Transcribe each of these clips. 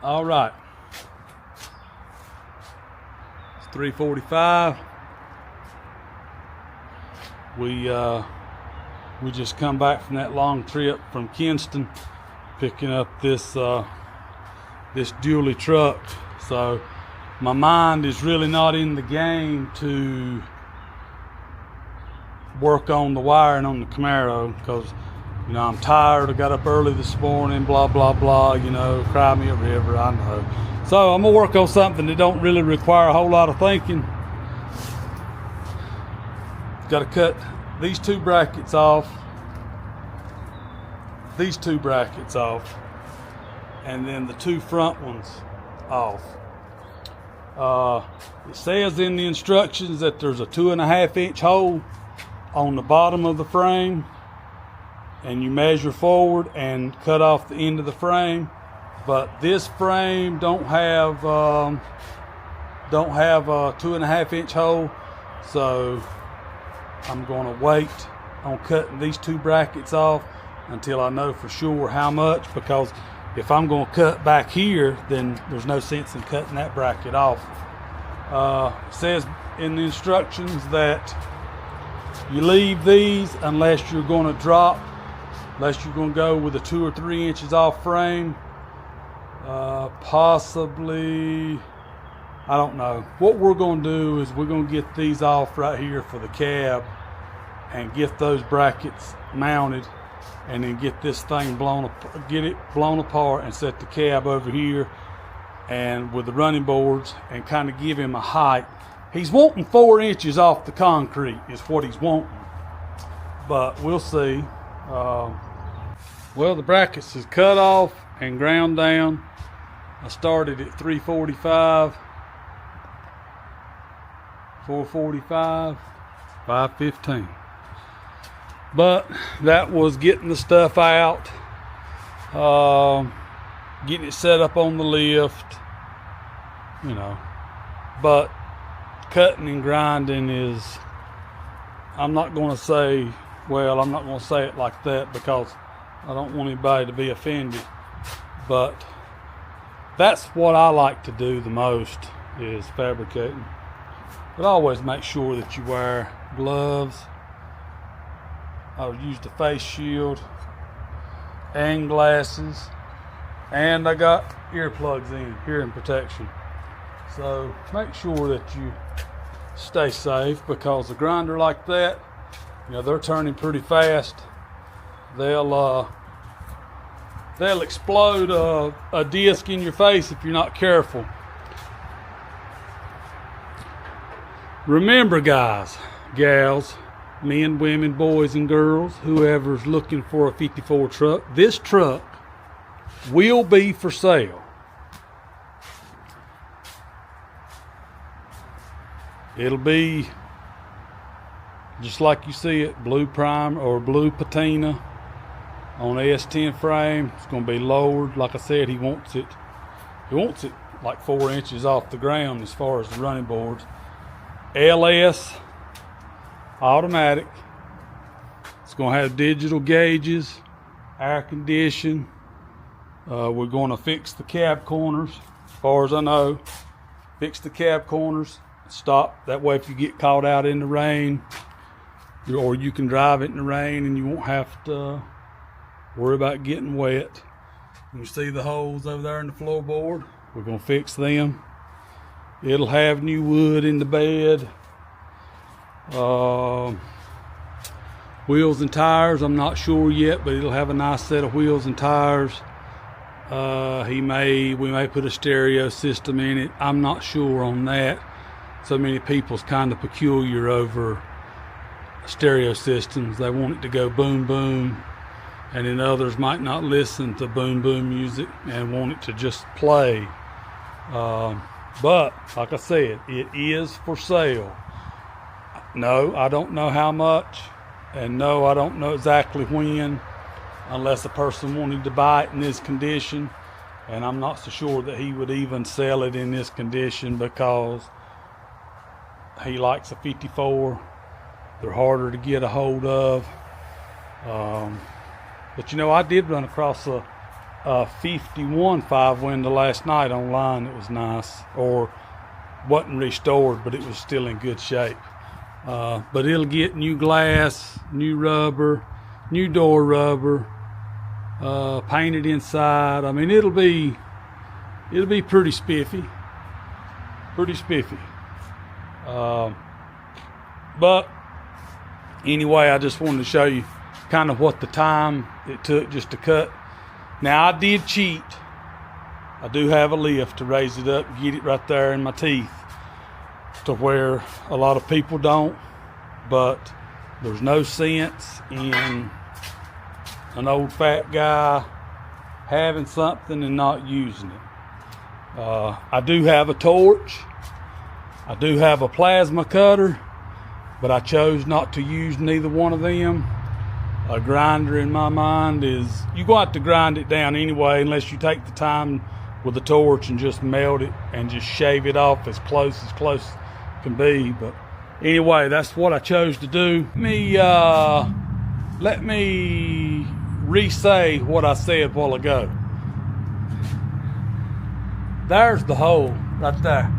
All right. It's 3:45. We just come back from that long trip from Kinston, picking up this dually truck. So my mind is really not in the game to work on the wiring on the Camaro because, I'm tired. I got up early this morning, blah, blah, blah, cry me a river, I know. So I'm gonna work on something that don't really require a whole lot of thinking. Got to cut these two brackets off, and then the two front ones off. It says in the instructions that there's a 2.5 inch hole on the bottom of the frame, and you measure forward and cut off the end of the frame. But this frame don't have a 2.5 inch hole, so I'm going to wait on cutting these two brackets off until I know for sure how much, because if I'm going to cut back here, then there's no sense in cutting that bracket off. It says in the instructions that you leave these unless you're going to go with a 2 or 3 inches off frame. Possibly, I don't know. What we're going to do is we're going to get these off right here for the cab and get those brackets mounted, and then get this thing blown apart and set the cab over here and with the running boards and kind of give him a height. He's wanting 4 inches off the concrete is what he's wanting, but we'll see. Well, the brackets is cut off and ground down. I started at 345, 445, 515. But that was getting the stuff out, getting it set up on the lift, But cutting and grinding is, I'm not going to say it like that because I don't want anybody to be offended. But that's what I like to do the most, is fabricating. But always make sure that you wear gloves. I would use the face shield and glasses, and I got earplugs in, hearing protection. So make sure that you stay safe, because a grinder like that, they're turning pretty fast. They'll explode a disc in your face if you're not careful. Remember, guys, gals, men, women, boys, and girls, whoever's looking for a 54 truck, this truck will be for sale. It'll be just like you see it, blue prime or blue patina on S10 frame. It's going to be lowered. Like I said, he wants it like 4 inches off the ground as far as the running boards. LS automatic. It's going to have digital gauges, air condition. We're going to fix the cab corners, as far as I know. Fix the cab corners, stop. That way if you get caught out in the rain, or you can drive it in the rain and you won't have to worry about getting wet. You see the holes over there in the floorboard? We're going to fix them. It'll have new wood in the bed. Wheels and tires, I'm not sure yet, but it'll have a nice set of wheels and tires. We may put a stereo system in it. I'm not sure on that. So many people's kind of peculiar over stereo systems. They want it to go boom boom, and then others might not listen to boom boom music and want it to just play. But like I said, it is for sale. No, I don't know how much, and no, I don't know exactly when, unless a person wanted to buy it in this condition. And I'm not so sure that he would even sell it in this condition, because he likes a 54. They're harder to get a hold of. But I did run across a a 51 5-window last night online. It was nice, or wasn't restored, but it was still in good shape. But it'll get new glass, new rubber, new door rubber, painted inside. I mean, it'll be pretty spiffy, but anyway, I just wanted to show you kind of what the time it took just to cut. Now, I did cheat. I do have a lift to raise it up, get it right there in my teeth, to where a lot of people don't. But there's no sense in an old fat guy having something and not using it. I do have a torch. I do have a plasma cutter, but I chose not to use neither one of them. A grinder, in my mind, is, you're going to have to grind it down anyway, unless you take the time with the torch and just melt it and just shave it off as close can be. But anyway, that's what I chose to do. Let me re-say what I said a while ago. There's the hole right there.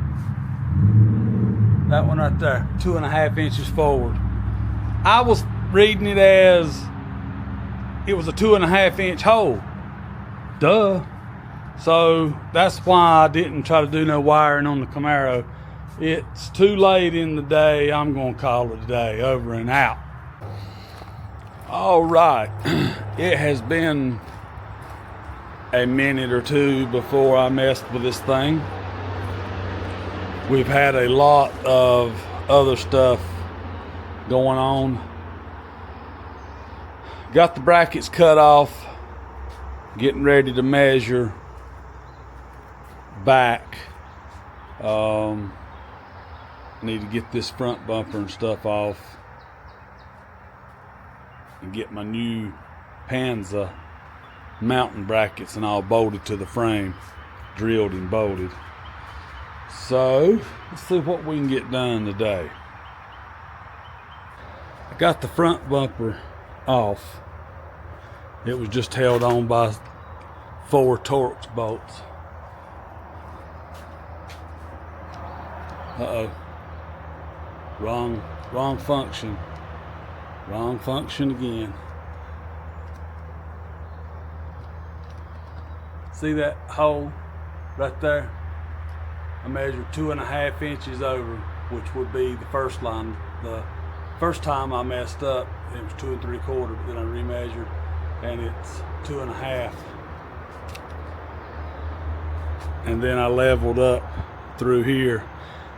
That one right there, 2.5 inches forward. I was reading it as it was a 2.5 inch hole. Duh. So that's why I didn't try to do no wiring on the Camaro. It's too late in the day. I'm gonna call it a day. Over and out. All right. It has been a minute or two before I messed with this thing. We've had a lot of other stuff going on. Got the brackets cut off, getting ready to measure back. Need to get this front bumper and stuff off and get my new Panza mountain brackets and all bolted to the frame, drilled and bolted. So let's see what we can get done today. I got the front bumper off. It was just held on by 4 Torx bolts. Uh-oh. Wrong function. Wrong function again. See that hole right there? I measured 2.5 inches over, which would be the first line. The first time I messed up, it was 2 3/4, but then I remeasured and it's 2.5. And then I leveled up through here.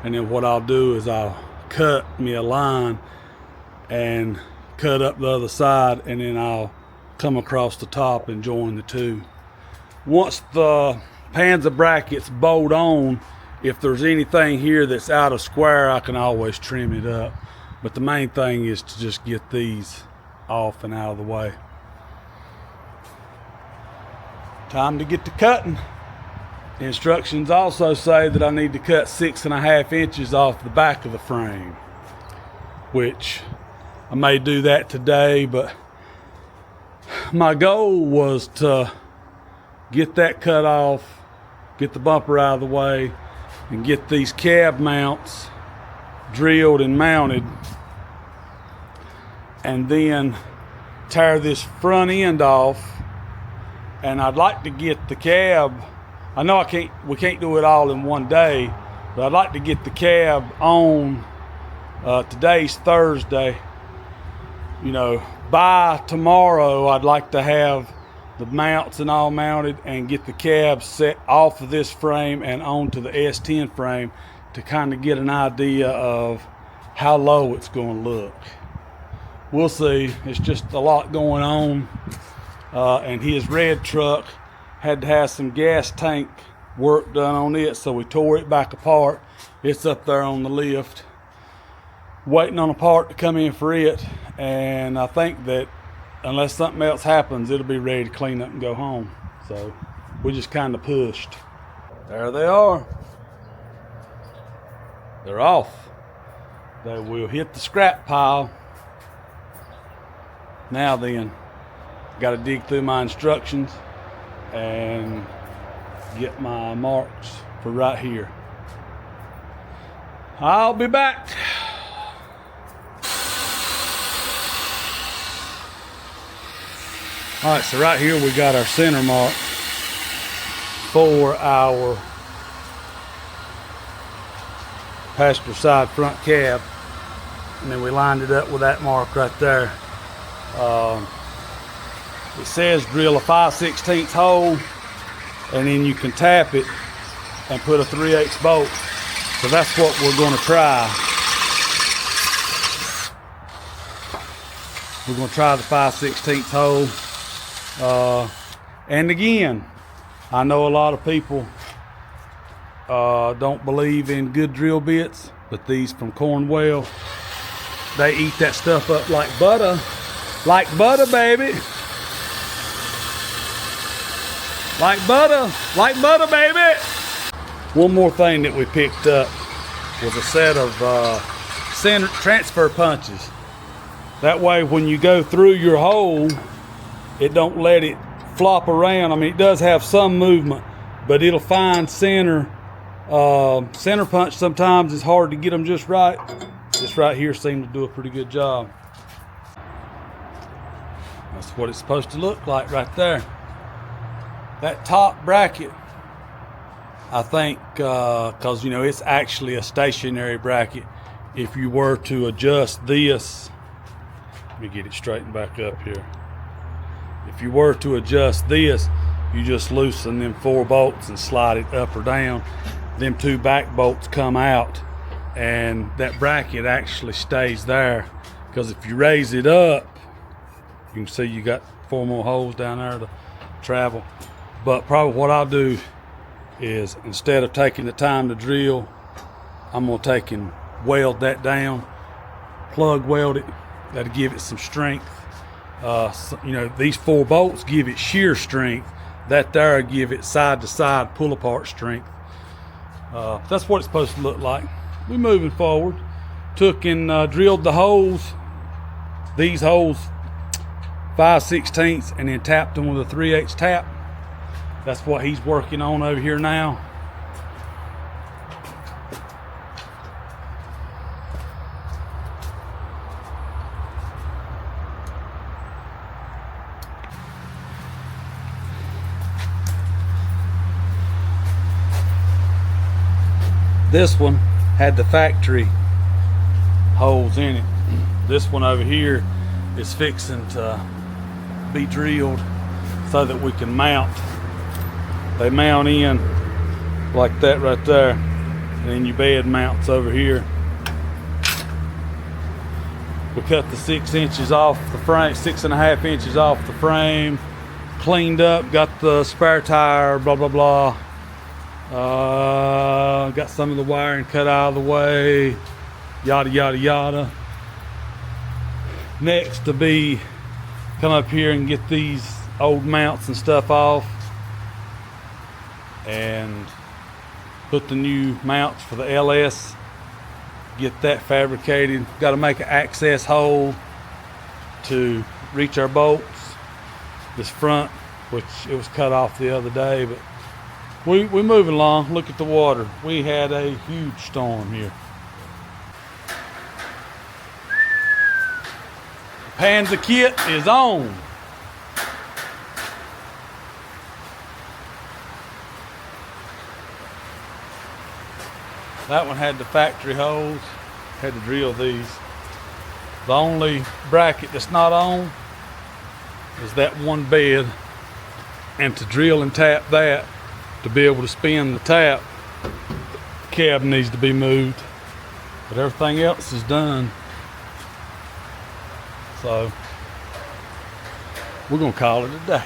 And then what I'll do is I'll cut me a line and cut up the other side, and then I'll come across the top and join the two. Once the Panza brackets bolt on, if there's anything here that's out of square, I can always trim it up. But the main thing is to just get these off and out of the way. Time to get to cutting. The instructions also say that I need to cut 6.5 inches off the back of the frame, which I may do that today, but my goal was to get that cut off, get the bumper out of the way, and get these cab mounts drilled and mounted, and then tear this front end off. And I'd like to get the cab, I know we can't do it all in one day, but I'd like to get the cab on, today's Thursday, by tomorrow I'd like to have the mounts and all mounted and get the cab set off of this frame and onto the S10 frame to kind of get an idea of how low it's going to look. We'll see. It's just a lot going on. And his red truck had to have some gas tank work done on it, so we tore it back apart. It's up there on the lift, waiting on a part to come in for it. And I think that unless something else happens, it'll be ready to clean up and go home. So we just kind of pushed. There they are. They're off. They will hit the scrap pile. Now then, got to dig through my instructions and get my marks for right here. I'll be back. All right, so right here we got our center mark for our passenger side front cab, and then we lined it up with that mark right there. It says drill a 5/16 hole, and then you can tap it and put a 3/8 bolt. So that's what we're going to try. We're going to try the 5/16 hole. And again, I know a lot of people don't believe in good drill bits, but these from Cornwell, they eat that stuff up like butter. Like butter, baby. Like butter, baby. One more thing that we picked up was a set of center transfer punches. That way when you go through your hole, it don't let it flop around. I mean, it does have some movement, but it'll find center. Center punch sometimes is hard to get them just right. This right here seemed to do a pretty good job. That's what it's supposed to look like right there. That top bracket, I think, because you know it's actually a stationary bracket. If you were to adjust this, let me get it straightened back up here. If you were to adjust this, you just loosen them 4 bolts and slide it up or down. Them 2 back bolts come out, and that bracket actually stays there. Because if you raise it up, you can see you got 4 more holes down there to travel. But probably what I'll do is, instead of taking the time to drill, I'm gonna take and weld that down, plug weld it. That'll give it some strength. You know, these 4 bolts give it shear strength. That there give it side to side pull apart strength. That's what it's supposed to look like. We're moving forward. Took and drilled the holes. These holes 5/16 and then tapped them with a 3/8 tap. That's what he's working on over here now. This one had the factory holes in it. This one over here is fixing to be drilled so that we can mount. They mount in like that right there, and then your bed mounts over here. We cut the 6 inches off the frame, 6.5 inches off the frame, cleaned up, got the spare tire, blah blah blah. Got some of the wiring cut out of the way, yada yada yada. Next to be come up here and get these old mounts and stuff off and put the new mounts for the LS, get that fabricated. Got to make an access hole to reach our bolts. This front, which it was cut off the other day, but we're moving along. Look at the water. We had a huge storm here. Panza kit is on. That one had the factory holes. Had to drill these. The only bracket that's not on is that one bed. And to drill and tap that, to be able to spin the tap, the cab needs to be moved. But everything else is done. So we're gonna call it a day.